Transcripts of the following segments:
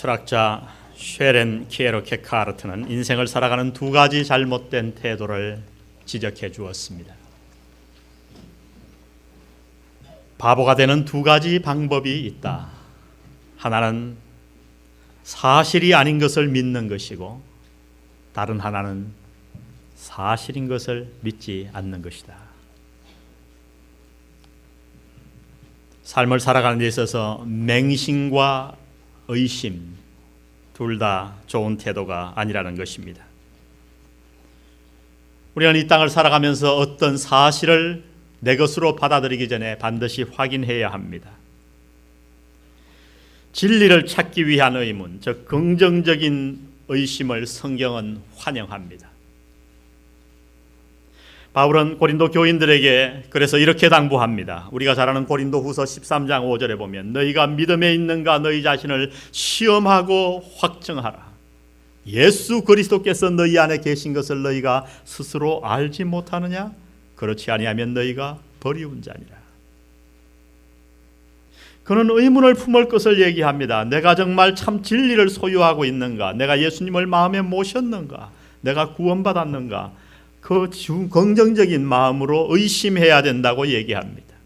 철학자 쉐렌 키에르케가르트는 인생을 살아가는 두 가지 잘못된 태도를 지적해 주었습니다. 바보가 되는 두 가지 방법이 있다. 하나는 사실이 아닌 것을 믿는 것이고, 다른 하나는 사실인 것을 믿지 않는 것이다. 삶을 살아가는 데 있어서 맹신과 의심 둘 다 좋은 태도가 아니라는 것입니다. 우리는 이 땅을 살아가면서 어떤 사실을 내 것으로 받아들이기 전에 반드시 확인해야 합니다. 진리를 찾기 위한 의문, 즉 긍정적인 의심을 성경은 환영합니다. 바울은 고린도 교인들에게 그래서 이렇게 당부합니다. 우리가 잘 아는 고린도후서 13장 5절에 보면 너희가 믿음에 있는가 너희 자신을 시험하고 확증하라. 예수 그리스도께서 너희 안에 계신 것을 너희가 스스로 알지 못하느냐? 그렇지 아니하면 너희가 버리운 자니라. 그는 의문을 품을 것을 얘기합니다. 내가 정말 참 진리를 소유하고 있는가? 내가 예수님을 마음에 모셨는가? 내가 구원받았는가? 그 긍정적인 마음으로 의심해야 된다고 얘기합니다.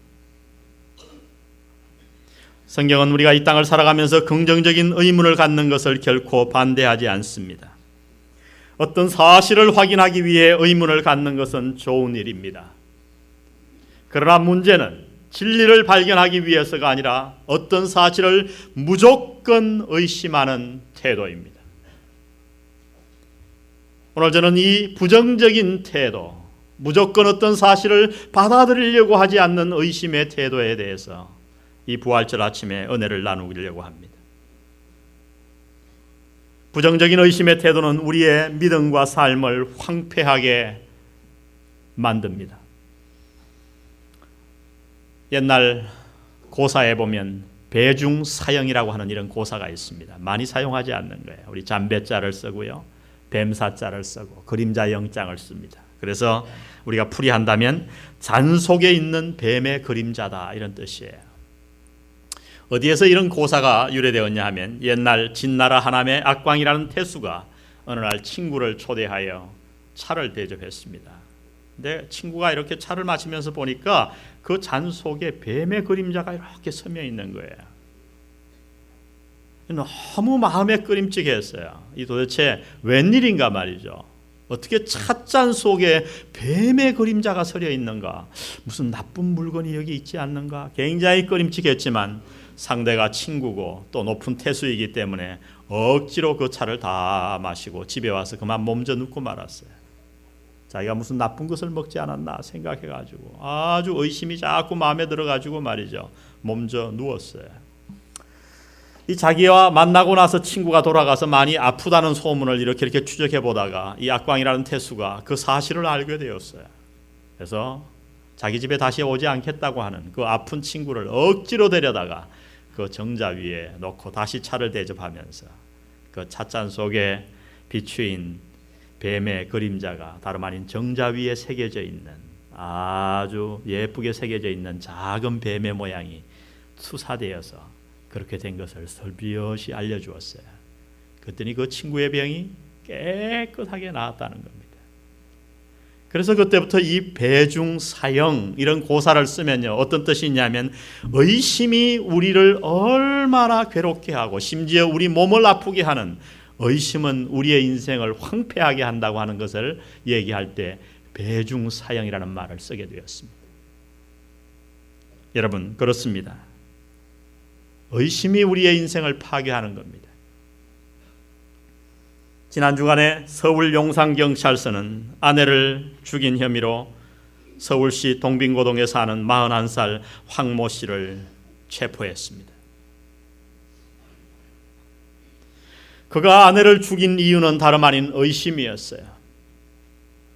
성경은 우리가 이 땅을 살아가면서 긍정적인 의문을 갖는 것을 결코 반대하지 않습니다. 어떤 사실을 확인하기 위해 의문을 갖는 것은 좋은 일입니다. 그러나 문제는 진리를 발견하기 위해서가 아니라 어떤 사실을 무조건 의심하는 태도입니다. 오늘 저는 이 부정적인 태도, 무조건 어떤 사실을 받아들이려고 하지 않는 의심의 태도에 대해서 이 부활절 아침에 은혜를 나누려고 합니다. 부정적인 의심의 태도는 우리의 믿음과 삶을 황폐하게 만듭니다. 옛날 고사에 보면 배중사형이라고 하는 이런 고사가 있습니다. 많이 사용하지 않는 거예요. 우리 잠배자를 쓰고요, 뱀사자를 쓰고 그림자 영장을 씁니다. 그래서 우리가 풀이한다면 잔 속에 있는 뱀의 그림자다 이런 뜻이에요. 어디에서 이런 고사가 유래되었냐 하면 옛날 진나라 하남의 악광이라는 태수가 어느 날 친구를 초대하여 차를 대접했습니다. 근데 친구가 이렇게 차를 마시면서 보니까 그 잔 속에 뱀의 그림자가 이렇게 서며 있는 거예요. 너무 마음에 끄림직했어요. 이 도대체 웬일인가 말이죠. 어떻게 찻잔 속에 뱀의 그림자가 서려 있는가? 무슨 나쁜 물건이 여기 있지 않는가? 굉장히 끄림직했지만 상대가 친구고 또 높은 태수이기 때문에 억지로 그 차를 다 마시고 집에 와서 그만 몸져 눕고 말았어요. 자기가 무슨 나쁜 것을 먹지 않았나 생각해가지고 아주 의심이 자꾸 마음에 들어가지고 말이죠. 몸져 누웠어요. 이 자기와 만나고 나서 친구가 돌아가서 많이 아프다는 소문을 이렇게 추적해 보다가 이 악광이라는 태수가 그 사실을 알게 되었어요. 그래서 자기 집에 다시 오지 않겠다고 하는 그 아픈 친구를 억지로 데려다가 그 정자 위에 놓고 다시 차를 대접하면서 그 찻잔 속에 비추인 뱀의 그림자가 다름 아닌 정자 위에 새겨져 있는, 아주 예쁘게 새겨져 있는 작은 뱀의 모양이 투사되어서 그렇게 된 것을 설비엇이 알려주었어요. 그랬더니 그 친구의 병이 깨끗하게 나았다는 겁니다. 그래서 그때부터 이 배중사형 이런 고사를 쓰면요, 어떤 뜻이 있냐면 의심이 우리를 얼마나 괴롭게 하고 심지어 우리 몸을 아프게 하는 의심은 우리의 인생을 황폐하게 한다고 하는 것을 얘기할 때 배중사형이라는 말을 쓰게 되었습니다. 여러분, 그렇습니다. 의심이 우리의 인생을 파괴하는 겁니다. 지난 주간에 서울 용산경찰서는 아내를 죽인 혐의로 서울시 동빙고동에 사는 41살 황모 씨를 체포했습니다. 그가 아내를 죽인 이유는 다름 아닌 의심이었어요.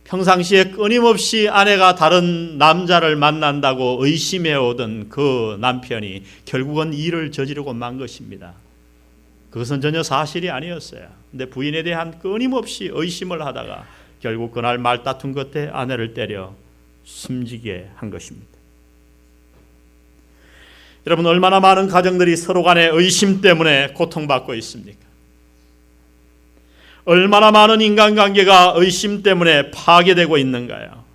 평상시에 끊임없이 아내가 다른 남자를 만난다고 의심해오던 그 남편이 결국은 일을 저지르고 만 것입니다. 그것은 전혀 사실이 아니었어요. 근데 부인에 대한 끊임없이 의심을 하다가 결국 그날 말다툼 끝에 아내를 때려 숨지게 한 것입니다. 여러분, 얼마나 많은 가정들이 서로 간의 의심 때문에 고통받고 있습니까? 얼마나 많은 인간관계가 의심 때문에 파괴되고 있는가요?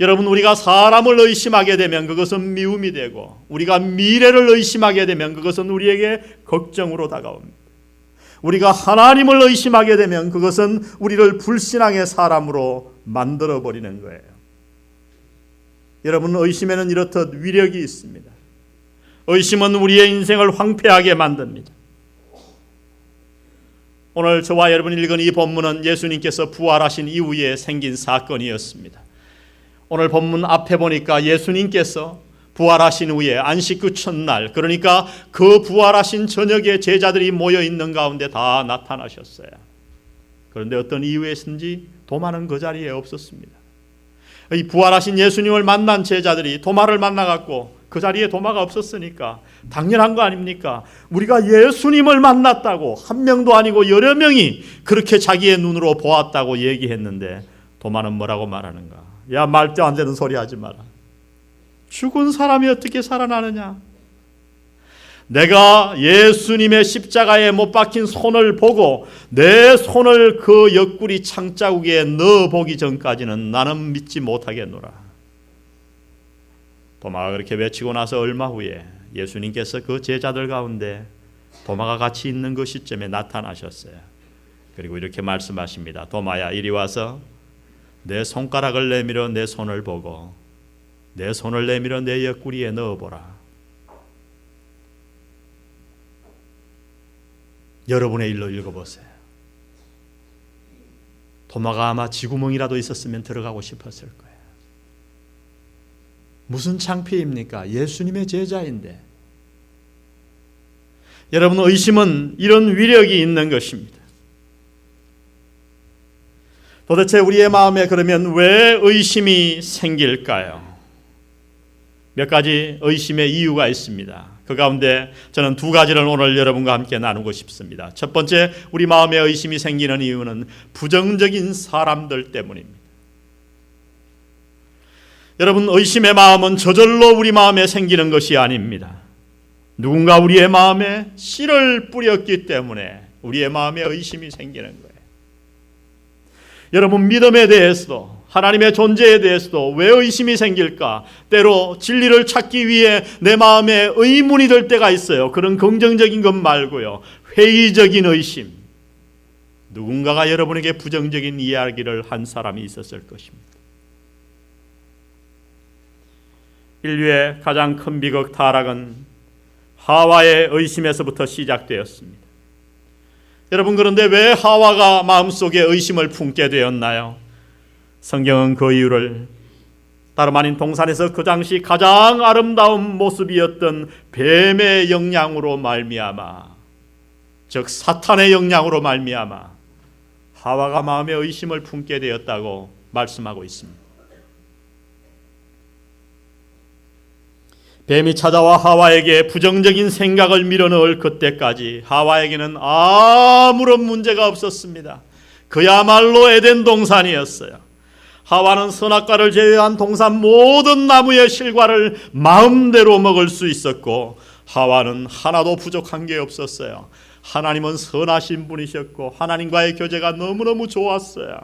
여러분, 우리가 사람을 의심하게 되면 그것은 미움이 되고, 우리가 미래를 의심하게 되면 그것은 우리에게 걱정으로 다가옵니다. 우리가 하나님을 의심하게 되면 그것은 우리를 불신앙의 사람으로 만들어버리는 거예요. 여러분, 의심에는 이렇듯 위력이 있습니다. 의심은 우리의 인생을 황폐하게 만듭니다. 오늘 저와 여러분이 읽은 이 본문은 예수님께서 부활하신 이후에 생긴 사건이었습니다. 오늘 본문 앞에 보니까 예수님께서 부활하신 후에 안식 그 첫날, 그러니까 그 부활하신 저녁에 제자들이 모여 있는 가운데 다 나타나셨어요. 그런데 어떤 이유에서인지 도마는 그 자리에 없었습니다. 이 부활하신 예수님을 만난 제자들이 도마를 만나갖고 그 자리에 도마가 없었으니까 당연한 거 아닙니까? 우리가 예수님을 만났다고, 한 명도 아니고 여러 명이 그렇게 자기의 눈으로 보았다고 얘기했는데 도마는 뭐라고 말하는가? 야, 말도 안 되는 소리 하지 마라. 죽은 사람이 어떻게 살아나느냐? 내가 예수님의 십자가에 못 박힌 손을 보고 내 손을 그 옆구리 창자국에 넣어보기 전까지는 나는 믿지 못하겠노라. 도마가 그렇게 외치고 나서 얼마 후에 예수님께서 그 제자들 가운데 도마가 같이 있는 그 시점에 나타나셨어요. 그리고 이렇게 말씀하십니다. 도마야, 이리 와서 내 손가락을 내밀어 내 손을 보고 내 손을 내밀어 내 옆구리에 넣어보라. 여러분의 일로 읽어보세요. 도마가 아마 쥐구멍이라도 있었으면 들어가고 싶었을 거예요. 무슨 창피입니까? 예수님의 제자인데. 여러분, 의심은 이런 위력이 있는 것입니다. 도대체 우리의 마음에 그러면 왜 의심이 생길까요? 몇 가지 의심의 이유가 있습니다. 그 가운데 저는 두 가지를 오늘 여러분과 함께 나누고 싶습니다. 첫 번째, 우리 마음에 의심이 생기는 이유는 부정적인 사람들 때문입니다. 여러분, 의심의 마음은 저절로 우리 마음에 생기는 것이 아닙니다. 누군가 우리의 마음에 씨를 뿌렸기 때문에 우리의 마음에 의심이 생기는 거예요. 여러분, 믿음에 대해서도 하나님의 존재에 대해서도 왜 의심이 생길까? 때로 진리를 찾기 위해 내 마음에 의문이 들 때가 있어요. 그런 긍정적인 것 말고요. 회의적인 의심. 누군가가 여러분에게 부정적인 이야기를 한 사람이 있었을 것입니다. 인류의 가장 큰 비극 타락은 하와의 의심에서부터 시작되었습니다. 여러분, 그런데 왜 하와가 마음속에 의심을 품게 되었나요? 성경은 그 이유를 다름 아닌 동산에서 그 당시 가장 아름다운 모습이었던 뱀의 영향으로 말미암아, 즉 사탄의 영향으로 말미암아 하와가 마음에 의심을 품게 되었다고 말씀하고 있습니다. 뱀이 찾아와 하와에게 부정적인 생각을 밀어넣을 그때까지 하와에게는 아무런 문제가 없었습니다. 그야말로 에덴 동산이었어요. 하와는 선악과를 제외한 동산 모든 나무의 실과를 마음대로 먹을 수 있었고, 하와는 하나도 부족한 게 없었어요. 하나님은 선하신 분이셨고 하나님과의 교제가 너무너무 좋았어요.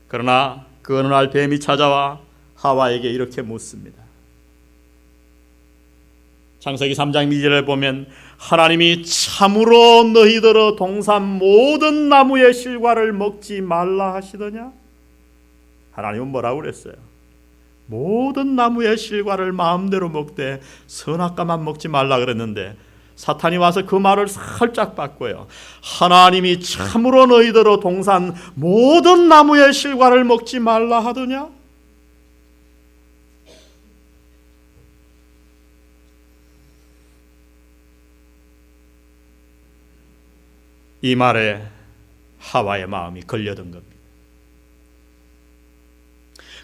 그러나 그 어느 날 뱀이 찾아와 하와에게 이렇게 묻습니다. 창세기 3장 2절을 보면 하나님이 참으로 너희들어 동산 모든 나무의 실과를 먹지 말라 하시더냐? 하나님은 뭐라고 그랬어요? 모든 나무의 실과를 마음대로 먹되 선악과만 먹지 말라 그랬는데, 사탄이 와서 그 말을 살짝 바꿔요. 하나님이 참으로 너희들어 동산 모든 나무의 실과를 먹지 말라 하더냐? 이 말에 하와의 마음이 걸려든 겁니다.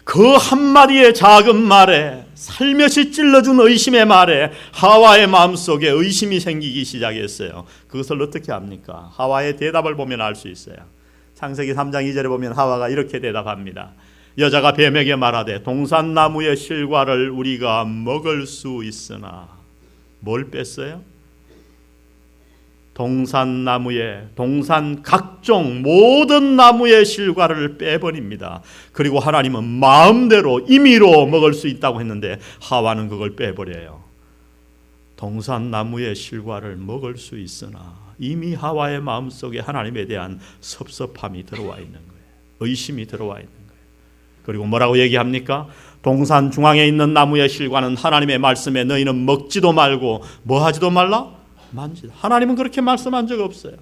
그 한마디의 작은 말에, 살며시 찔러준 의심의 말에 하와의 마음속에 의심이 생기기 시작했어요. 그것을 어떻게 합니까? 하와의 대답을 보면 알 수 있어요. 창세기 3장 2절에 보면 하와가 이렇게 대답합니다. 여자가 뱀에게 말하되 동산나무의 실과를 우리가 먹을 수 있으나, 뭘 뺐어요? 동산나무에 동산 각종 모든 나무의 실과를 빼버립니다. 그리고 하나님은 마음대로 임의로 먹을 수 있다고 했는데 하와는 그걸 빼버려요. 동산나무의 실과를 먹을 수 있으나 이미 하와의 마음속에 하나님에 대한 섭섭함이 들어와 있는 거예요. 의심이 들어와 있는 거예요. 그리고 뭐라고 얘기합니까? 동산 중앙에 있는 나무의 실과는 하나님의 말씀에 너희는 먹지도 말고 뭐 하지도 말라? 만지다. 하나님은 그렇게 말씀한 적 없어요.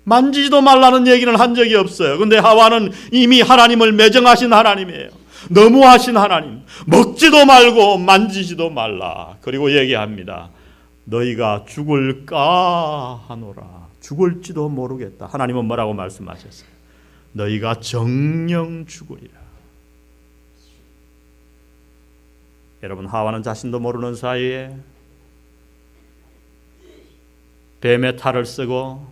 만지지도 말라는 얘기는 한 적이 없어요. 그런데 하와는 이미 하나님을 매정하신 하나님이에요. 너무하신 하나님. 먹지도 말고 만지지도 말라. 그리고 얘기합니다. 너희가 죽을까 하노라. 죽을지도 모르겠다. 하나님은 뭐라고 말씀하셨어요? 너희가 정령 죽으리라. 여러분, 하와는 자신도 모르는 사이에 뱀의 탈을 쓰고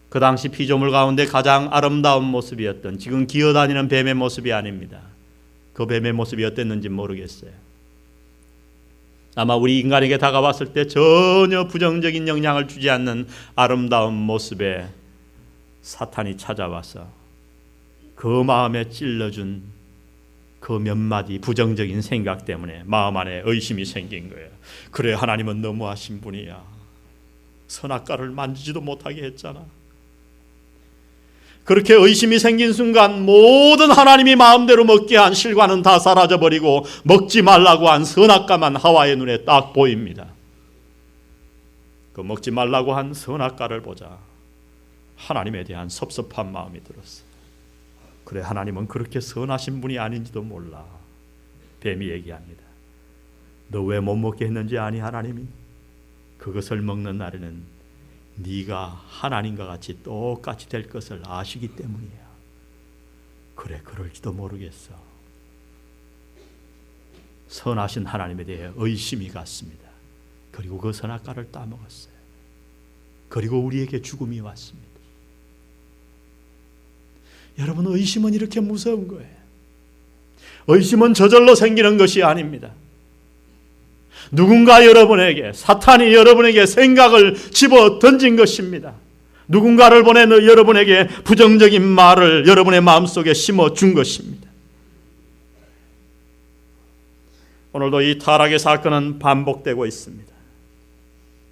그 당시 피조물 가운데 가장 아름다운 모습이었던, 지금 기어다니는 뱀의 모습이 아닙니다. 그 뱀의 모습이 어땠는지 모르겠어요. 아마 우리 인간에게 다가왔을 때 전혀 부정적인 영향을 주지 않는 아름다운 모습에 사탄이 찾아와서 그 마음에 찔러준 그 몇 마디 부정적인 생각 때문에 마음 안에 의심이 생긴 거예요. 그래, 하나님은 너무하신 분이야. 선악과를 만지지도 못하게 했잖아. 그렇게 의심이 생긴 순간 모든 하나님이 마음대로 먹게 한 실과는 다 사라져버리고 먹지 말라고 한 선악과만 하와의 눈에 딱 보입니다. 그 먹지 말라고 한 선악과를 보자 하나님에 대한 섭섭한 마음이 들었어요. 그래, 하나님은 그렇게 선하신 분이 아닌지도 몰라. 뱀이 얘기합니다. 너 왜 못 먹게 했는지 아니? 하나님이 그것을 먹는 날에는 네가 하나님과 같이 똑같이 될 것을 아시기 때문이야. 그래, 그럴지도 모르겠어. 선하신 하나님에 대해 의심이 갔습니다. 그리고 그 선악과를 따먹었어요. 그리고 우리에게 죽음이 왔습니다. 여러분, 의심은 이렇게 무서운 거예요. 의심은 저절로 생기는 것이 아닙니다. 누군가 여러분에게, 사탄이 여러분에게 생각을 집어 던진 것입니다. 누군가를 보내 여러분에게 부정적인 말을 여러분의 마음속에 심어준 것입니다. 오늘도 이 타락의 사건은 반복되고 있습니다.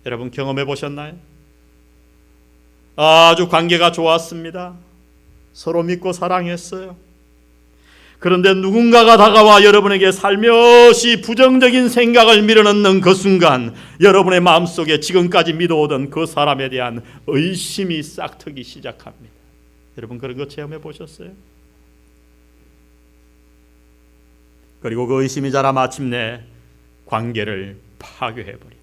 여러분, 경험해 보셨나요? 아주 관계가 좋았습니다. 서로 믿고 사랑했어요. 그런데 누군가가 다가와 여러분에게 살며시 부정적인 생각을 밀어넣는 그 순간 여러분의 마음속에 지금까지 믿어오던 그 사람에 대한 의심이 싹트기 시작합니다. 여러분, 그런 거 체험해 보셨어요? 그리고 그 의심이 자라 마침내 관계를 파괴해버립니다.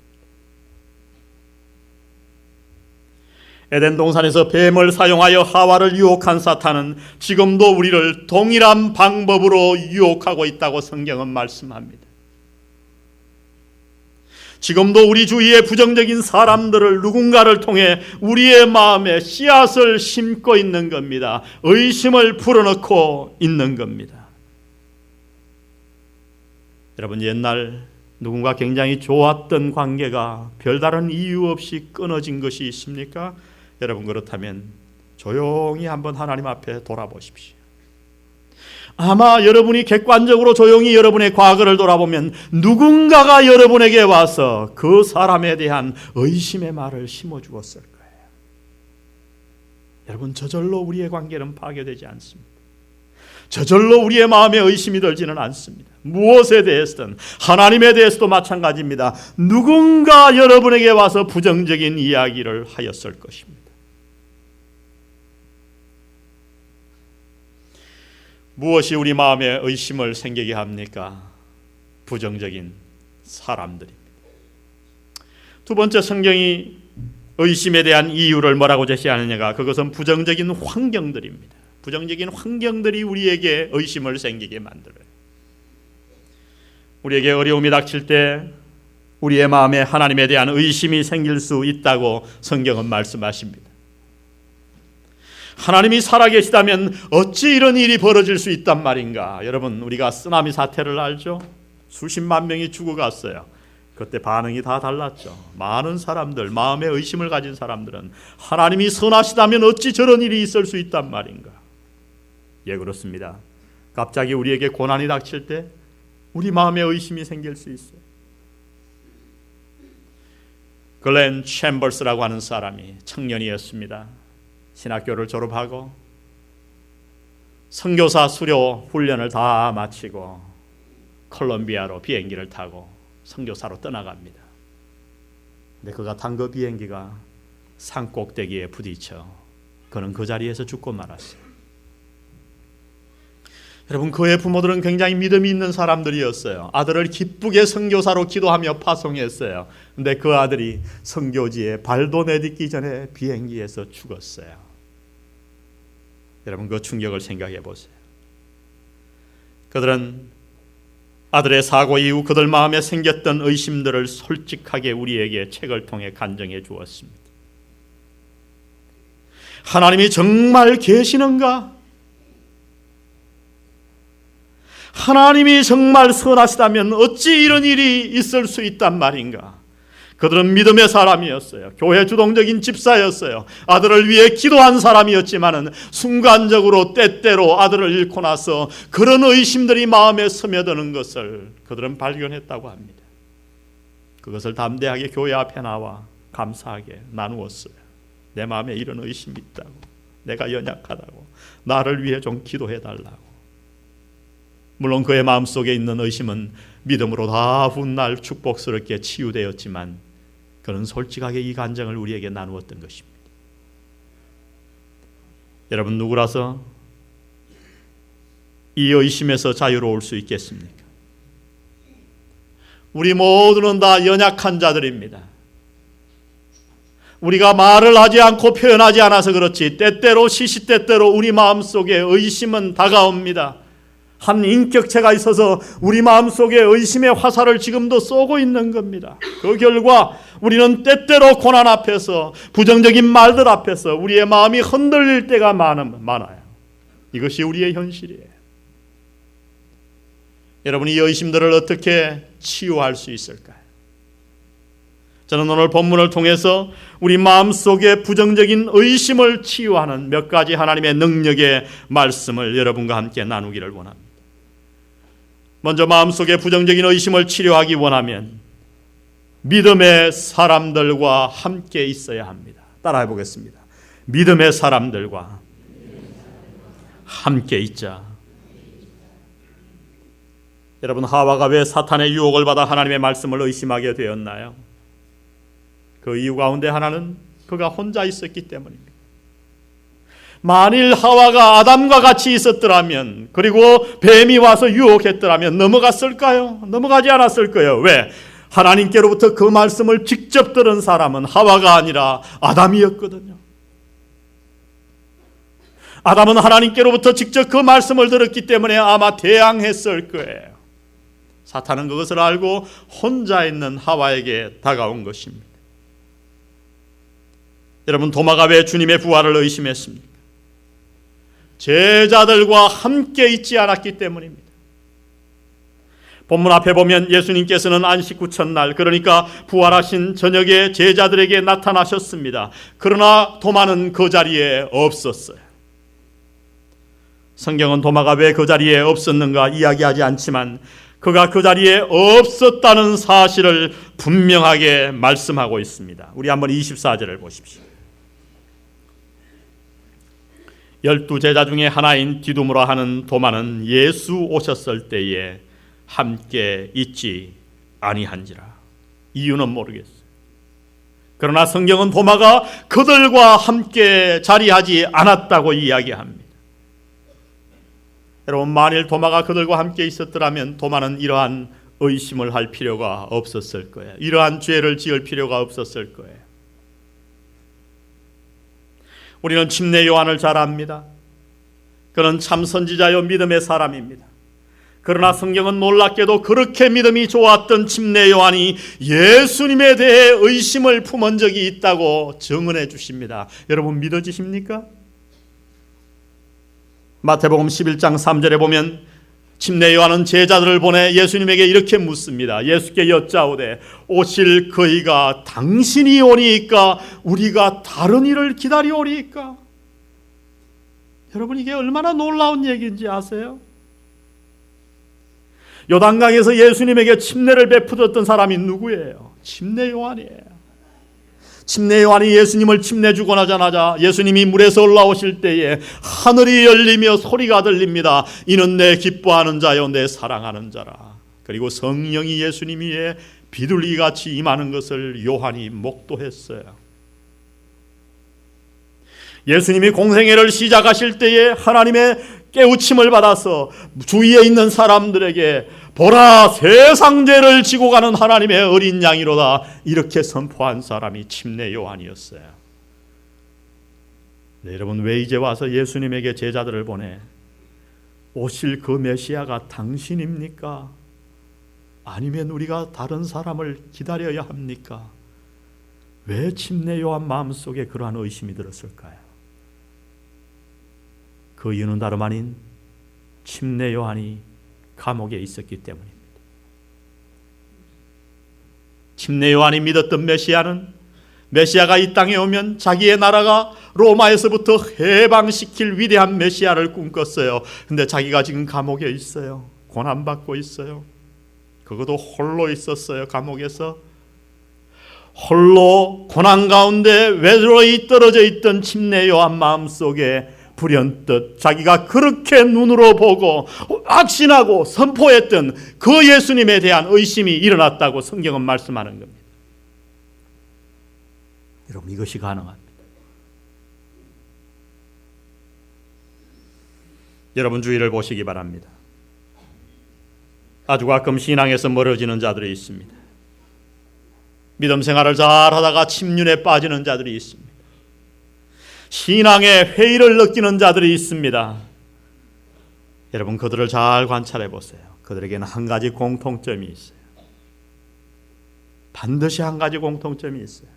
에덴 동산에서 뱀을 사용하여 하와를 유혹한 사탄은 지금도 우리를 동일한 방법으로 유혹하고 있다고 성경은 말씀합니다. 지금도 우리 주위의 부정적인 사람들을, 누군가를 통해 우리의 마음에 씨앗을 심고 있는 겁니다. 의심을 불어넣고 있는 겁니다. 여러분, 옛날 누군가 굉장히 좋았던 관계가 별다른 이유 없이 끊어진 것이 있습니까? 여러분, 그렇다면 조용히 한번 하나님 앞에 돌아보십시오. 아마 여러분이 객관적으로 조용히 여러분의 과거를 돌아보면 누군가가 여러분에게 와서 그 사람에 대한 의심의 말을 심어주었을 거예요. 여러분, 저절로 우리의 관계는 파괴되지 않습니다. 저절로 우리의 마음에 의심이 들지는 않습니다. 무엇에 대해서든, 하나님에 대해서도 마찬가지입니다. 누군가 여러분에게 와서 부정적인 이야기를 하였을 것입니다. 무엇이 우리 마음에 의심을 생기게 합니까? 부정적인 사람들입니다. 두 번째, 성경이 의심에 대한 이유를 뭐라고 제시하느냐가, 그것은 부정적인 환경들입니다. 부정적인 환경들이 우리에게 의심을 생기게 만들어요. 우리에게 어려움이 닥칠 때 우리의 마음에 하나님에 대한 의심이 생길 수 있다고 성경은 말씀하십니다. 하나님이 살아계시다면 어찌 이런 일이 벌어질 수 있단 말인가? 여러분, 우리가 쓰나미 사태를 알죠? 수십만 명이 죽어갔어요. 그때 반응이 다 달랐죠. 많은 사람들, 마음에 의심을 가진 사람들은 하나님이 선하시다면 어찌 저런 일이 있을 수 있단 말인가? 예, 그렇습니다. 갑자기 우리에게 고난이 닥칠 때 우리 마음에 의심이 생길 수 있어요. 글렌 챔버스라고 하는 사람이 청년이었습니다. 신학교를 졸업하고 선교사 수료 훈련을 다 마치고 콜롬비아로 비행기를 타고 선교사로 떠나갑니다. 근데 그가 탄 그 비행기가 산 꼭대기에 부딪혀 그는 그 자리에서 죽고 말았어요. 여러분, 그의 부모들은 굉장히 믿음이 있는 사람들이었어요. 아들을 기쁘게 선교사로 기도하며 파송했어요. 근데 그 아들이 선교지에 발도 내딛기 전에 비행기에서 죽었어요. 여러분, 그 충격을 생각해 보세요. 그들은 아들의 사고 이후 그들 마음에 생겼던 의심들을 솔직하게 우리에게 책을 통해 간증해 주었습니다. 하나님이 정말 계시는가? 하나님이 정말 선하시다면 어찌 이런 일이 있을 수 있단 말인가? 그들은 믿음의 사람이었어요. 교회 주동적인 집사였어요. 아들을 위해 기도한 사람이었지만은 순간적으로 때때로 아들을 잃고 나서 그런 의심들이 마음에 스며드는 것을 그들은 발견했다고 합니다. 그것을 담대하게 교회 앞에 나와 감사하게 나누었어요. 내 마음에 이런 의심이 있다고, 내가 연약하다고, 나를 위해 좀 기도해달라고. 물론 그의 마음속에 있는 의심은 믿음으로 다 훗날 축복스럽게 치유되었지만 그는 솔직하게 이 간증을 우리에게 나누었던 것입니다. 여러분, 누구라서 이 의심에서 자유로울 수 있겠습니까? 우리 모두는 다 연약한 자들입니다. 우리가 말을 하지 않고 표현하지 않아서 그렇지 때때로 시시때때로 우리 마음속에 의심은 다가옵니다. 한 인격체가 있어서 우리 마음속에 의심의 화살을 지금도 쏘고 있는 겁니다. 그 결과 우리는 때때로 고난 앞에서, 부정적인 말들 앞에서 우리의 마음이 흔들릴 때가 많아요. 이것이 우리의 현실이에요. 여러분, 이 의심들을 어떻게 치유할 수 있을까요? 저는 오늘 본문을 통해서 우리 마음속에 부정적인 의심을 치유하는 몇 가지 하나님의 능력의 말씀을 여러분과 함께 나누기를 원합니다. 먼저 마음속에 부정적인 의심을 치료하기 원하면 믿음의 사람들과 함께 있어야 합니다. 따라해 보겠습니다. 믿음의 사람들과 함께 있자. 여러분, 하와가 왜 사탄의 유혹을 받아 하나님의 말씀을 의심하게 되었나요? 그 이유 가운데 하나는 그가 혼자 있었기 때문입니다. 만일 하와가 아담과 같이 있었더라면, 그리고 뱀이 와서 유혹했더라면 넘어갔을까요? 넘어가지 않았을 거예요. 왜? 하나님께로부터 그 말씀을 직접 들은 사람은 하와가 아니라 아담이었거든요. 아담은 하나님께로부터 직접 그 말씀을 들었기 때문에 아마 대항했을 거예요. 사탄은 그것을 알고 혼자 있는 하와에게 다가온 것입니다. 여러분, 도마가 왜 주님의 부활을 의심했습니까? 제자들과 함께 있지 않았기 때문입니다. 본문 앞에 보면 예수님께서는 안식 후 첫날, 그러니까 부활하신 저녁에 제자들에게 나타나셨습니다. 그러나 도마는 그 자리에 없었어요. 성경은 도마가 왜 그 자리에 없었는가 이야기하지 않지만 그가 그 자리에 없었다는 사실을 분명하게 말씀하고 있습니다. 우리 한번 24절을 보십시오. 12제자 중에 하나인 디두무라 하는 도마는 예수 오셨을 때에 함께 있지 아니한지라. 이유는 모르겠어요. 그러나 성경은 도마가 그들과 함께 자리하지 않았다고 이야기합니다. 여러분, 만일 도마가 그들과 함께 있었더라면 도마는 이러한 의심을 할 필요가 없었을 거예요. 이러한 죄를 지을 필요가 없었을 거예요. 우리는 침례 요한을 잘 압니다. 그는 참 선지자요 믿음의 사람입니다. 그러나 성경은 놀랍게도 그렇게 믿음이 좋았던 침례 요한이 예수님에 대해 의심을 품은 적이 있다고 증언해 주십니다. 여러분, 믿어지십니까? 마태복음 11장 3절에 보면 침례 요한은 제자들을 보내 예수님에게 이렇게 묻습니다. 예수께 여짜오되 오실 그이가 당신이 오니까 우리가 다른 이를 기다리오리이까? 여러분, 이게 얼마나 놀라운 얘기인지 아세요? 요단강에서 예수님에게 침례를 베풀었던 사람이 누구예요? 침례 요한이에요. 침례 요한이 예수님을 침례 주고 나자마자 예수님이 물에서 올라오실 때에 하늘이 열리며 소리가 들립니다. 이는 내 기뻐하는 자요 내 사랑하는 자라. 그리고 성령이 예수님 위에 비둘기같이 임하는 것을 요한이 목도했어요. 예수님이 공생애를 시작하실 때에 하나님의 깨우침을 받아서 주위에 있는 사람들에게 보라, 세상 죄를 지고 가는 하나님의 어린 양이로다, 이렇게 선포한 사람이 침례 요한이었어요. 네, 여러분, 왜 이제 와서 예수님에게 제자들을 보내 오실 그 메시아가 당신입니까? 아니면 우리가 다른 사람을 기다려야 합니까? 왜 침례 요한 마음속에 그러한 의심이 들었을까요? 그 이유는 다름 아닌 침례 요한이 감옥에 있었기 때문입니다. 침례 요한이 믿었던 메시아가 이 땅에 오면 자기의 나라가 로마에서부터 해방시킬 위대한 메시아를 꿈꿨어요. 근데 자기가 지금 감옥에 있어요. 고난받고 있어요. 그것도 홀로 있었어요. 감옥에서 홀로 고난 가운데 외로이 떨어져 있던 침례 요한 마음속에 불현듯 자기가 그렇게 눈으로 보고 확신하고 선포했던 그 예수님에 대한 의심이 일어났다고 성경은 말씀하는 겁니다. 여러분, 이것이 가능합니다. 여러분, 주위를 보시기 바랍니다. 아주 가끔 신앙에서 멀어지는 자들이 있습니다. 믿음 생활을 잘 하다가 침륜에 빠지는 자들이 있습니다. 신앙의 회의를 느끼는 자들이 있습니다. 여러분, 그들을 잘 관찰해 보세요. 그들에게는 한 가지 공통점이 있어요. 반드시 한 가지 공통점이 있어요.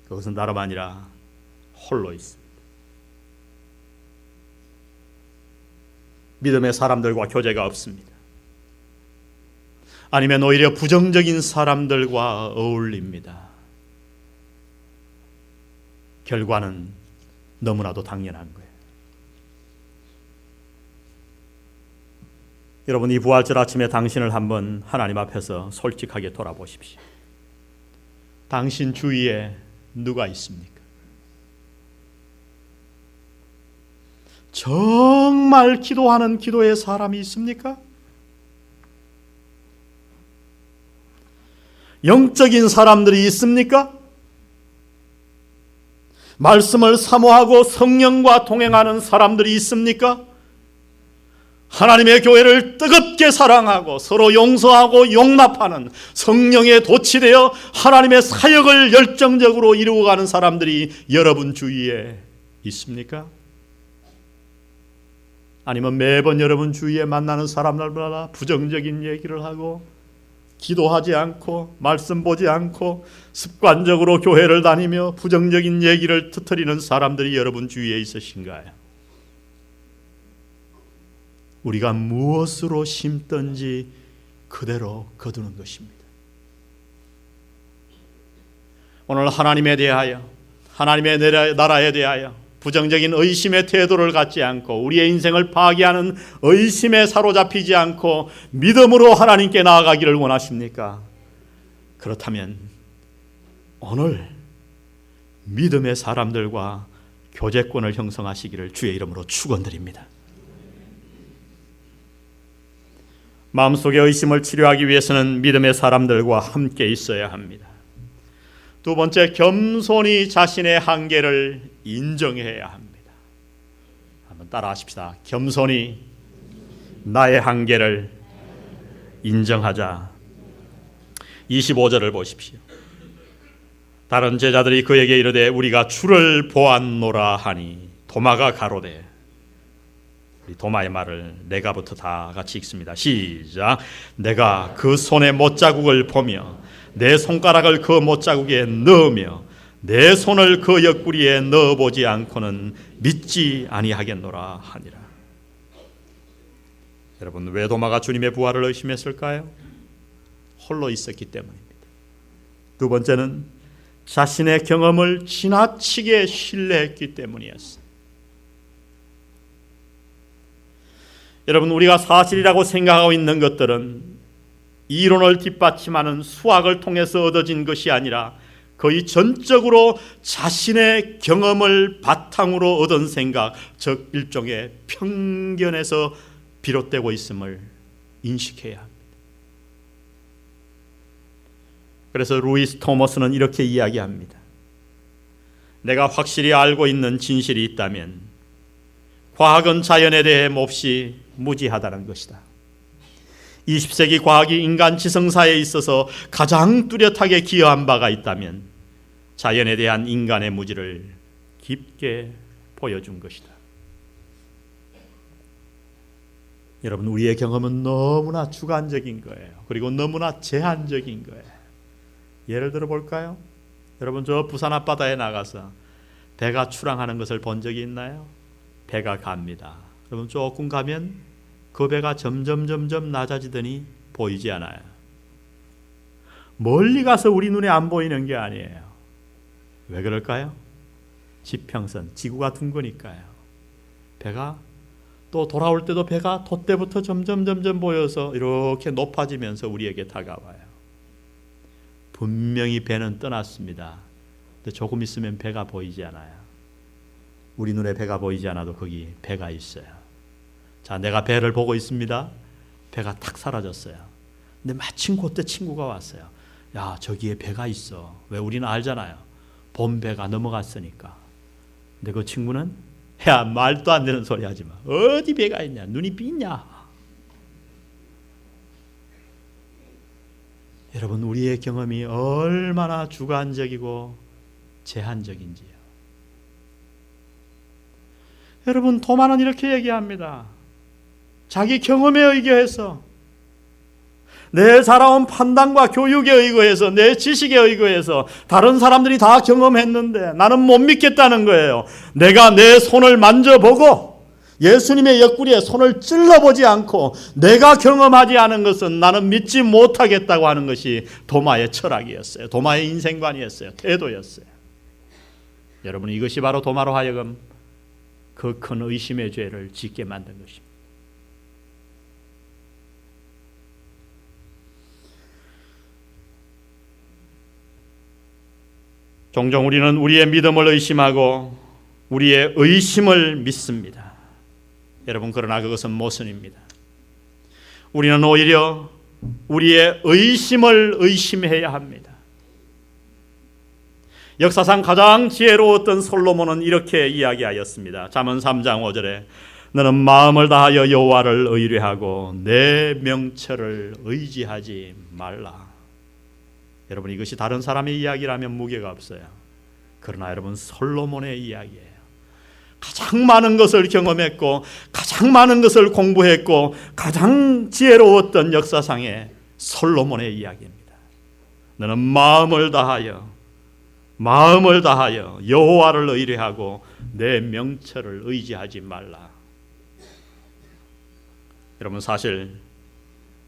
그것은 다름 아니라 홀로 있습니다. 믿음의 사람들과 교제가 없습니다. 아니면 오히려 부정적인 사람들과 어울립니다. 결과는 너무나도 당연한 거예요. 여러분, 이 부활절 아침에 당신을 한번 하나님 앞에서 솔직하게 돌아보십시오. 당신 주위에 누가 있습니까? 정말 기도하는 기도의 사람이 있습니까? 영적인 사람들이 있습니까? 말씀을 사모하고 성령과 동행하는 사람들이 있습니까? 하나님의 교회를 뜨겁게 사랑하고 서로 용서하고 용납하는 성령에 도취되어 하나님의 사역을 열정적으로 이루어가는 사람들이 여러분 주위에 있습니까? 아니면 매번 여러분 주위에 만나는 사람들마다 부정적인 얘기를 하고 기도하지 않고 말씀 보지 않고 습관적으로 교회를 다니며 부정적인 얘기를 터뜨리는 사람들이 여러분 주위에 있으신가요? 우리가 무엇으로 심든지 그대로 거두는 것입니다. 오늘 하나님에 대하여, 하나님의 나라에 대하여 부정적인 의심의 태도를 갖지 않고 우리의 인생을 파괴하는 의심에 사로잡히지 않고 믿음으로 하나님께 나아가기를 원하십니까? 그렇다면 오늘 믿음의 사람들과 교제권을 형성하시기를 주의 이름으로 축원드립니다. 마음속의 의심을 치료하기 위해서는 믿음의 사람들과 함께 있어야 합니다. 두 번째, 겸손히 자신의 한계를 인정해야 합니다. 한번 따라 하십시다. 겸손히 나의 한계를 인정하자. 25절을 보십시오. 다른 제자들이 그에게 이르되 우리가 주를 보았노라 하니 도마가 가로되, 우리 도마의 말을 내가부터 다 같이 읽습니다. 시작. 내가 그 손의 못자국을 보며 내 손가락을 그 못자국에 넣으며 내 손을 그 옆구리에 넣어보지 않고는 믿지 아니하겠노라 하니라. 여러분, 왜 도마가 주님의 부활을 의심했을까요? 홀로 있었기 때문입니다. 두 번째는 자신의 경험을 지나치게 신뢰했기 때문이었어요. 여러분, 우리가 사실이라고 생각하고 있는 것들은 이론을 뒷받침하는 수학을 통해서 얻어진 것이 아니라 거의 전적으로 자신의 경험을 바탕으로 얻은 생각, 즉 일종의 편견에서 비롯되고 있음을 인식해야 합니다. 그래서 루이스 토머스는 이렇게 이야기합니다. 내가 확실히 알고 있는 진실이 있다면 과학은 자연에 대해 몹시 무지하다는 것이다. 20세기 과학이 인간 지성사에 있어서 가장 뚜렷하게 기여한 바가 있다면 자연에 대한 인간의 무지를 깊게 보여준 것이다. 여러분, 우리의 경험은 너무나 주관적인 거예요. 그리고 너무나 제한적인 거예요. 예를 들어 볼까요? 여러분, 저 부산 앞바다에 나가서 배가 출항하는 것을 본 적이 있나요? 배가 갑니다. 여러분, 조금 가면 그 배가 점점 낮아지더니 보이지 않아요. 멀리 가서 우리 눈에 안 보이는 게 아니에요. 왜 그럴까요? 지평선, 지구가 둥그니까요. 배가 또 돌아올 때도 배가 돛대부터 점점 보여서 이렇게 높아지면서 우리에게 다가와요. 분명히 배는 떠났습니다. 근데 조금 있으면 배가 보이지 않아요. 우리 눈에 배가 보이지 않아도 거기 배가 있어요. 자, 내가 배를 보고 있습니다. 배가 탁 사라졌어요. 근데 마침 그때 친구가 왔어요. 야, 저기에 배가 있어. 왜? 우리는 알잖아요. 본 배가 넘어갔으니까. 근데 그 친구는 야, 말도 안 되는 소리 하지 마. 어디 배가 있냐? 눈이 삐냐? 여러분, 우리의 경험이 얼마나 주관적이고 제한적인지요. 여러분, 토마는 이렇게 얘기합니다. 자기 경험에 의거해서, 내 자라온 판단과 교육에 의거해서, 내 지식에 의거해서 다른 사람들이 다 경험했는데 나는 못 믿겠다는 거예요. 내가 내 손을 만져보고 예수님의 옆구리에 손을 찔러보지 않고 내가 경험하지 않은 것은 나는 믿지 못하겠다고 하는 것이 도마의 철학이었어요. 도마의 인생관이었어요. 태도였어요. 여러분, 이것이 바로 도마로 하여금 그 큰 의심의 죄를 짓게 만든 것입니다. 종종 우리는 우리의 믿음을 의심하고 우리의 의심을 믿습니다. 여러분, 그러나 그것은 모순입니다. 우리는 오히려 우리의 의심을 의심해야 합니다. 역사상 가장 지혜로웠던 솔로몬은 이렇게 이야기하였습니다. 잠언 3장 5절에 너는 마음을 다하여 여호와를 의뢰하고 내 명철을 의지하지 말라. 여러분, 이것이 다른 사람의 이야기라면 무게가 없어요. 그러나 여러분, 솔로몬의 이야기예요. 가장 많은 것을 경험했고 가장 많은 것을 공부했고 가장 지혜로웠던 역사상의 솔로몬의 이야기입니다. 너는 마음을 다하여 여호와를 의뢰하고 내 명철을 의지하지 말라. 여러분, 사실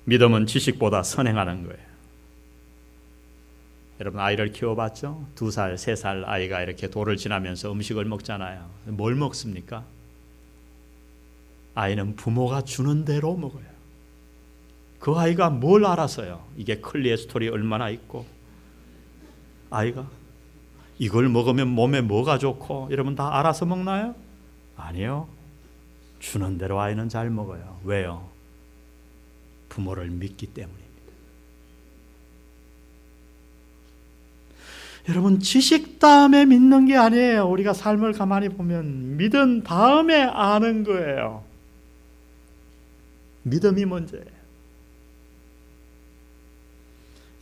믿음은 지식보다 선행하는 거예요. 여러분, 아이를 키워봤죠? 2살, 3살 아이가 이렇게 돌을 지나면서 음식을 먹잖아요. 뭘 먹습니까? 아이는 부모가 주는 대로 먹어요. 그 아이가 뭘 알아서요? 이게 콜레스테롤이 얼마나 있고, 아이가 이걸 먹으면 몸에 뭐가 좋고, 여러분 다 알아서 먹나요? 아니요. 주는 대로 아이는 잘 먹어요. 왜요? 부모를 믿기 때문입니다. 여러분, 지식 다음에 믿는 게 아니에요. 우리가 삶을 가만히 보면 믿은 다음에 아는 거예요. 믿음이 문제예요.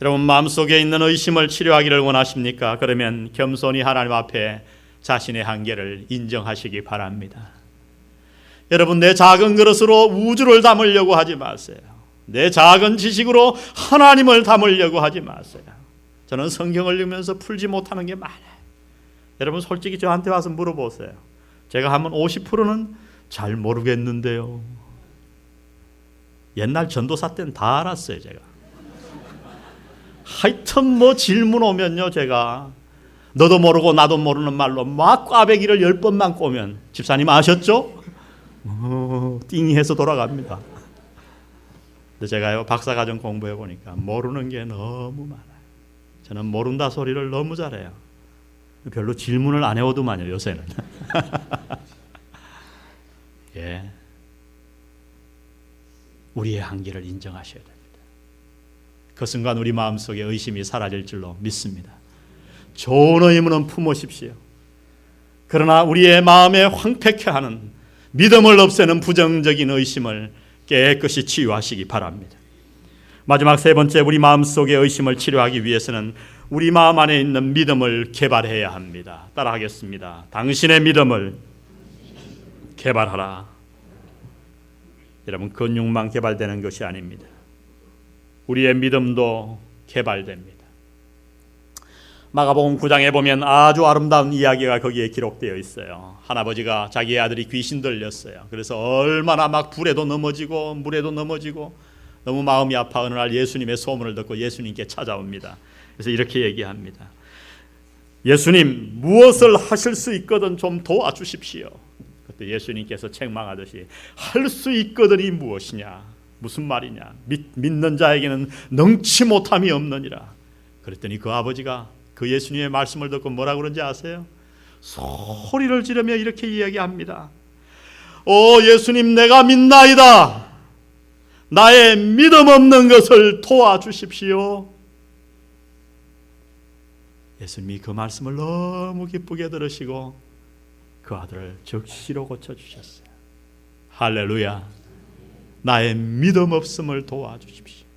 여러분, 마음속에 있는 의심을 치료하기를 원하십니까? 그러면 겸손히 하나님 앞에 자신의 한계를 인정하시기 바랍니다. 여러분, 내 작은 그릇으로 우주를 담으려고 하지 마세요. 내 작은 지식으로 하나님을 담으려고 하지 마세요. 저는 성경을 읽으면서 풀지 못하는 게 많아요. 여러분, 솔직히 저한테 와서 물어보세요. 제가 하면 50%는 잘 모르겠는데요. 옛날 전도사 때는 다 알았어요, 제가. 하여튼 뭐 질문 오면요, 제가 너도 모르고 나도 모르는 말로 막 꽈배기를 10번만 꼬면 집사님 아셨죠? 띵해서 돌아갑니다. 근데 제가요, 박사과정 공부해 보니까 모르는 게 너무 많아요. 저는 모른다 소리를 너무 잘해요. 별로 질문을 안 해오더만요, 요새는. 예, 우리의 한계를 인정하셔야 됩니다. 그 순간 우리 마음속에 의심이 사라질 줄로 믿습니다. 좋은 의문은 품으십시오. 그러나 우리의 마음에 황폐케 하는 믿음을 없애는 부정적인 의심을 깨끗이 치유하시기 바랍니다. 마지막 세 번째, 우리 마음속의 의심을 치료하기 위해서는 우리 마음 안에 있는 믿음을 개발해야 합니다. 따라하겠습니다. 당신의 믿음을 개발하라. 여러분, 근육만 개발되는 것이 아닙니다. 우리의 믿음도 개발됩니다. 마가복음 9장에 보면 아주 아름다운 이야기가 거기에 기록되어 있어요. 할아버지가 자기의 아들이 귀신 들렸어요. 그래서 얼마나 막 불에도 넘어지고 물에도 넘어지고 너무 마음이 아파 어느 날 예수님의 소문을 듣고 예수님께 찾아옵니다. 그래서 이렇게 얘기합니다. 예수님, 무엇을 하실 수 있거든 좀 도와주십시오. 그때 예수님께서 책망하듯이 할 수 있거든이 무엇이냐, 무슨 말이냐, 믿는 자에게는 능치 못함이 없느니라. 그랬더니 그 아버지가 그 예수님의 말씀을 듣고 뭐라고 그런지 아세요? 소리를 지르며 이렇게 이야기합니다. 오 예수님, 내가 믿나이다. 나의 믿음 없는 것을 도와주십시오. 예수님이 그 말씀을 너무 기쁘게 들으시고 그 아들을 즉시로 고쳐주셨어요. 할렐루야. 나의 믿음 없음을 도와주십시오.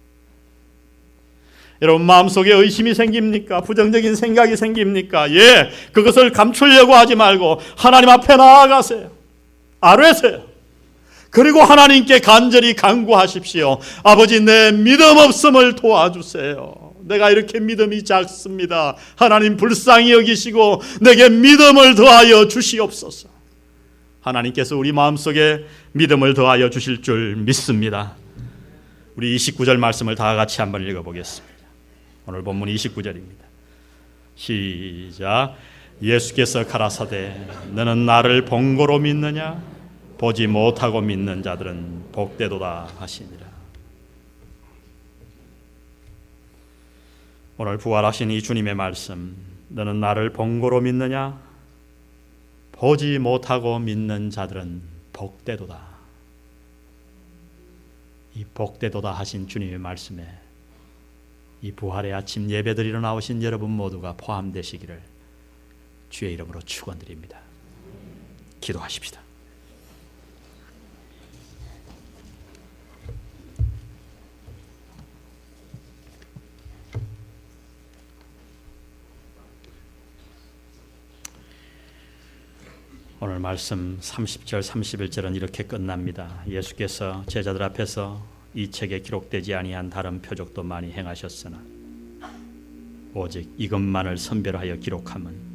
여러분, 마음속에 의심이 생깁니까? 부정적인 생각이 생깁니까? 예, 그것을 감추려고 하지 말고 하나님 앞에 나아가세요. 아뢰세요. 그리고 하나님께 간절히 간구하십시오. 아버지, 내 믿음 없음을 도와주세요. 내가 이렇게 믿음이 작습니다. 하나님 불쌍히 여기시고 내게 믿음을 더하여 주시옵소서. 하나님께서 우리 마음속에 믿음을 더하여 주실 줄 믿습니다. 우리 29절 말씀을 다 같이 한번 읽어보겠습니다. 오늘 본문 29절입니다. 시작. 예수께서 가라사대 너는 나를 본고로 믿느냐? 보지 못하고 믿는 자들은 복되도다 하시니라. 오늘 부활하신 이 주님의 말씀, 너는 나를 본고로 믿느냐? 보지 못하고 믿는 자들은 복되도다. 이 복되도다 하신 주님의 말씀에 이 부활의 아침 예배드리러 나오신 여러분 모두가 포함되시기를 주의 이름으로 축원드립니다. 기도하십시다. 오늘 말씀 30절 31절은 이렇게 끝납니다. 예수께서 제자들 앞에서 이 책에 기록되지 아니한 다른 표적도 많이 행하셨으나 오직 이것만을 선별하여 기록함은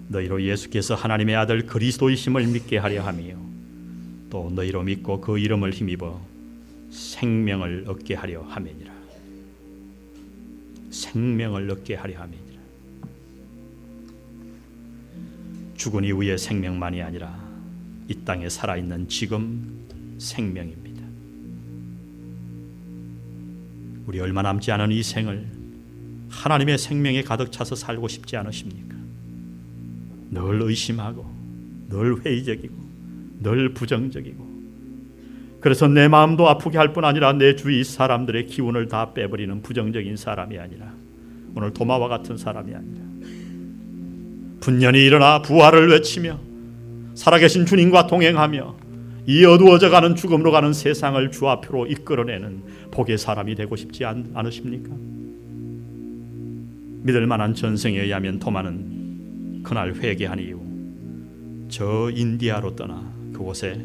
너희로 예수께서 하나님의 아들 그리스도이심을 믿게 하려 함이요 또 너희로 믿고 그 이름을 힘입어 생명을 얻게 하려 함이니라. 생명을 얻게 하려 함이니라. 죽은 이후의 생명만이 아니라 이 땅에 살아있는 지금 생명입니다. 우리 얼마 남지 않은 이 생을 하나님의 생명에 가득 차서 살고 싶지 않으십니까? 늘 의심하고 늘 회의적이고 늘 부정적이고 그래서 내 마음도 아프게 할 뿐 아니라 내 주위 사람들의 기운을 다 빼버리는 부정적인 사람이 아니라 오늘 도마와 같은 사람이 아니라 분연히 일어나 부활을 외치며 살아계신 주님과 동행하며 이 어두워져가는 죽음으로 가는 세상을 주 앞으로 이끌어내는 복의 사람이 되고 싶지 않으십니까? 믿을 만한 전승에 의하면 토마는 그날 회개한 이후 저 인디아로 떠나 그곳에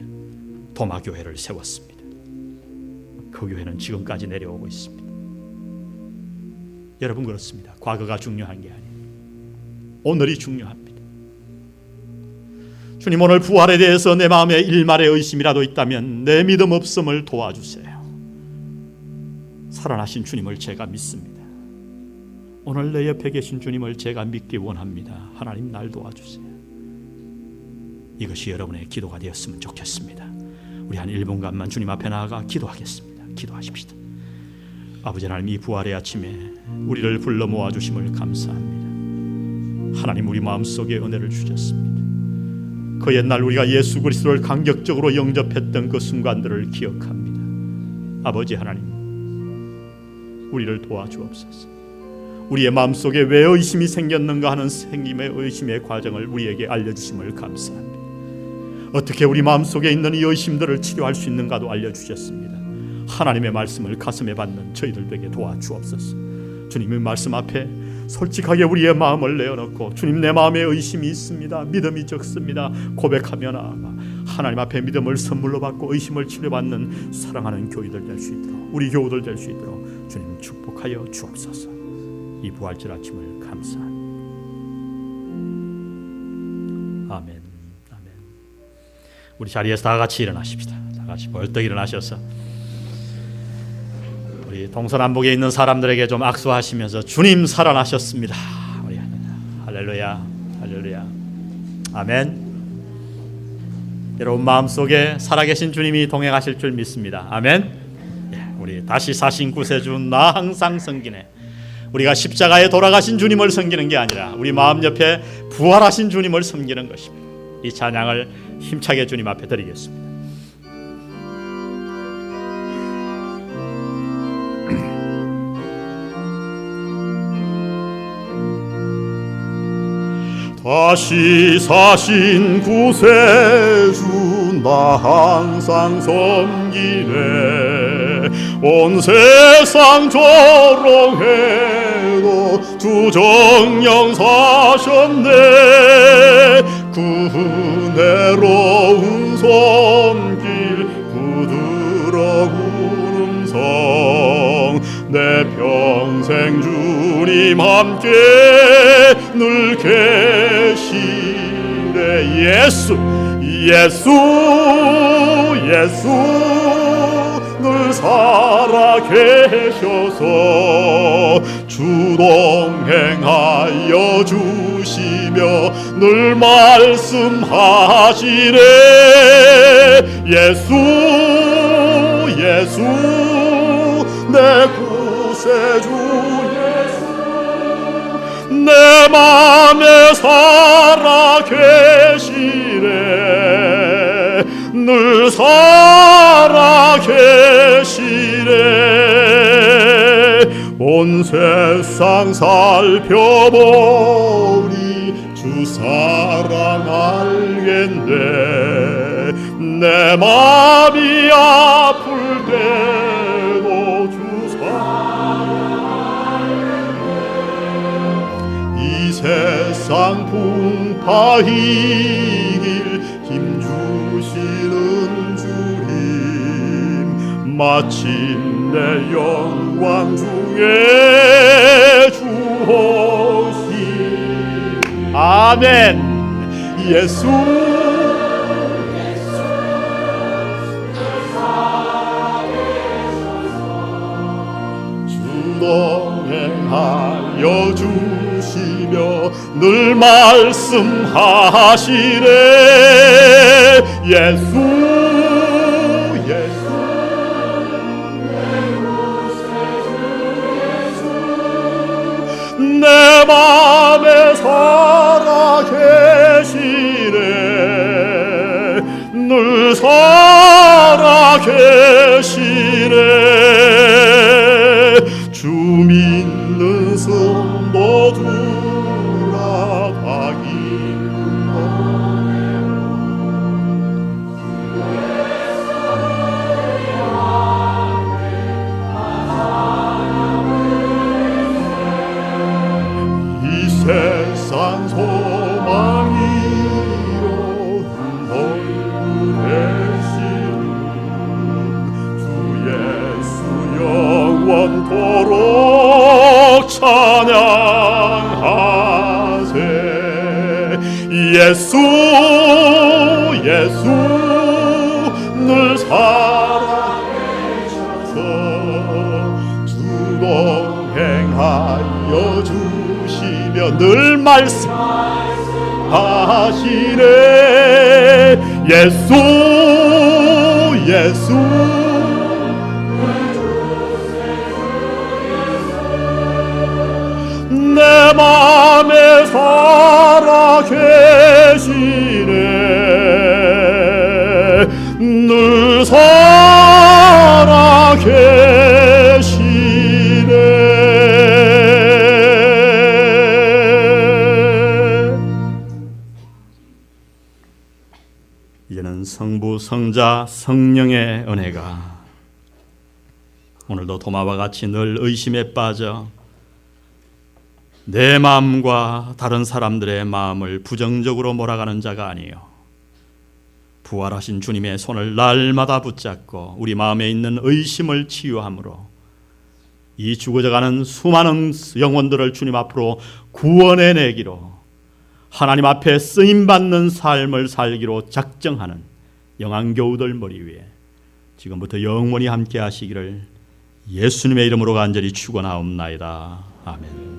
도마 교회를 세웠습니다. 그 교회는 지금까지 내려오고 있습니다. 여러분 그렇습니다. 과거가 중요한 게 아니에요. 오늘이 중요합니다. 주님, 오늘 부활에 대해서 내 마음에 일말의 의심이라도 있다면 내 믿음 없음을 도와주세요. 살아나신 주님을 제가 믿습니다. 오늘 내 옆에 계신 주님을 제가 믿기 원합니다. 하나님, 날 도와주세요. 이것이 여러분의 기도가 되었으면 좋겠습니다. 우리 한 1분간만 주님 앞에 나아가 기도하겠습니다. 기도하십시다. 아버지 하나님, 이 부활의 아침에 우리를 불러 모아주심을 감사합니다. 하나님, 우리 마음속에 은혜를 주셨습니다. 그 옛날 우리가 예수 그리스도를 감격적으로 영접했던 그 순간들을 기억합니다. 아버지 하나님, 우리를 도와주옵소서. 우리의 마음속에 왜 의심이 생겼는가 하는 생김의 의심의 과정을 우리에게 알려주심을 감사합니다. 어떻게 우리 마음속에 있는 이 의심들을 치료할 수 있는가도 알려주셨습니다. 하나님의 말씀을 가슴에 받는 저희들에게 도와주옵소서. 주님의 말씀 앞에 솔직하게 우리의 마음을 내어놓고, 주님, 내 마음에 의심이 있습니다, 믿음이 적습니다, 고백하며 나아가 하나님 앞에 믿음을 선물로 받고 의심을 치료받는 사랑하는 교회들 될 수 있도록, 우리 교우들 될 수 있도록 주님 축복하여 주옵소서. 이 부활절 아침을 감사합니다. 아멘. 아멘. 우리 자리에서 다 같이 일어나십시다. 다 같이 벌떡 일어나셔서 우리 동서남북에 있는 사람들에게 좀 악수하시면서 주님 살아나셨습니다. 우리 할렐루야, 할렐루야, 아멘. 여러분 마음속에 살아계신 주님이 동행하실 줄 믿습니다. 아멘. 우리 다시 사신 구세주 나 항상 섬기네. 우리가 십자가에 돌아가신 주님을 섬기는 게 아니라 우리 마음 옆에 부활하신 주님을 섬기는 것입니다. 이 찬양을 힘차게 주님 앞에 드리겠습니다. 다시 사신 구세주 나 항상 섬기네. 온 세상 조롱해도 주 정령 사셨네. 그 은혜로운 손길 부드러운 음성 내 평생 주님 함께 늘 계시네. 예수 예수 예수 늘 살아 계셔서 주동행하여 주시며 늘 말씀하시네. 예수 예수 내 구세주 예수 내 맘에 살아 계시네. 늘 살아 계시네. 온 세상 살펴보니 주 사랑 알겠네. 내 맘이 아플 때도 주 사랑 알겠네. 이 세상 풍파이길 힘주시는 주님 마침내 영광 중에 주오시. 아멘. 예수 주동행하여 주시며 늘 말씀하시네. 예수 예수 내 맘에 살아 계시네. 늘 살아 계시네. 주 믿는 성도들아 다 이 세상 소망이요 얼굴 대신 주 예수 영원토록 찬양하세. 예수 예수 늘 살아계셔서 주동행하여 주시며 늘 말씀하시네. 예수 예수 내 맘에 살아 계시네. 늘 살아 계시네. 이제는 성부, 성자, 성령의 은혜가 오늘도 도마와 같이 늘 의심에 빠져 내 마음과 다른 사람들의 마음을 부정적으로 몰아가는 자가 아니요, 부활하신 주님의 손을 날마다 붙잡고 우리 마음에 있는 의심을 치유함으로 이 죽어져가는 수많은 영혼들을 주님 앞으로 구원해내기로, 하나님 앞에 쓰임받는 삶을 살기로 작정하는 영안교우들 머리 위에 지금부터 영원히 함께 하시기를 예수님의 이름으로 간절히 축원하옵나이다. 아멘.